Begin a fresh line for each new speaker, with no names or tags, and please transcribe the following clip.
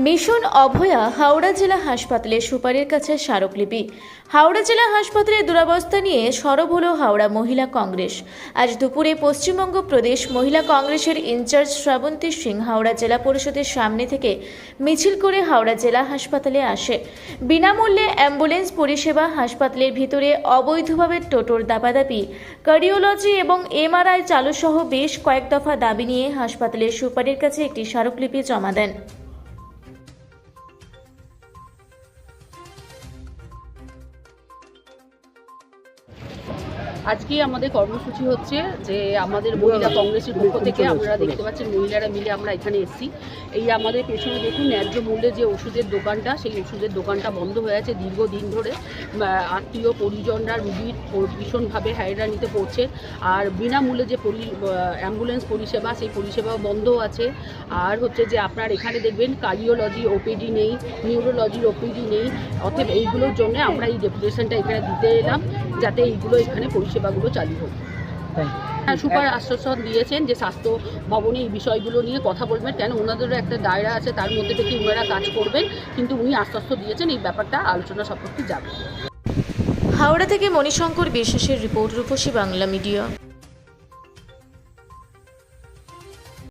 Mission অভয়া হাওড়া জেলা হাসপাতালে সুপারের কাছে স্মারকলিপি। হাওড়া জেলা হাসপাতালের দুরবস্থা নিয়ে সরব হল হাওড়া মহিলা কংগ্রেস। আজ দুপুরে পশ্চিমবঙ্গ প্রদেশ মহিলা কংগ্রেসের ইনচার্জ শ্রাবন্তী সিং হাওড়া জেলা পরিষদের সামনে থেকে মিছিল করে হাওড়া জেলা হাসপাতালে আসে। বিনামূল্যে অ্যাম্বুলেন্স পরিষেবা, হাসপাতালের ভিতরে অবৈধভাবে টোটোর দাপাদাপি, কার্ডিওলজি এবং এমআরআই চালুসহ বেশ কয়েক দফা দাবি নিয়ে হাসপাতালের সুপারের কাছে একটি স্মারকলিপি জমা দেন।
আজকে আমাদের কর্মসূচি হচ্ছে যে আমাদের মহিলা কংগ্রেসের পক্ষ থেকে আপনারা দেখতে পাচ্ছেন মহিলারা মিলে আমরা এখানে এসেছি। এই আমাদের পেছনে দেখুন ন্যায্য মূল্যে যে ওষুধের দোকানটা, সেই ওষুধের দোকানটা বন্ধ হয়ে আছে দীর্ঘদিন ধরে। আত্মীয় পরিজনরা রুগীর ভীষণভাবে হয়রানিতে পড়ছে। আর বিনামূল্যে যে অ্যাম্বুলেন্স পরিষেবা, সেই পরিষেবাও বন্ধ আছে। আর হচ্ছে যে আপনার এখানে দেখবেন কার্ডিওলজি ওপিডি নেই, নিউরোলজির ওপিডি নেই। অতএব এইগুলোর জন্য আমরা এই ডেপুটেশনটা এখানে দিতে এলাম, যাতে এইগুলো এখানে পরিষেবাগুলো চালু হোক। সুপার আশ্বাসন দিয়েছেন যে স্বাস্থ্য ভবনে এই বিষয়গুলো নিয়ে কথা বলবেন, কেন ওনাদেরও একটা দায়রা আছে, তার মধ্যে থেকে ওনারা কাজ করবেন। কিন্তু উনি আশ্বস্ত দিয়েছেন এই ব্যাপারটা আলোচনা সাপেক্ষে যাবে।
হাওড়া থেকে মণিশঙ্কর বিশ্বাসের রিপোর্ট, রূপসী বাংলা মিডিয়া।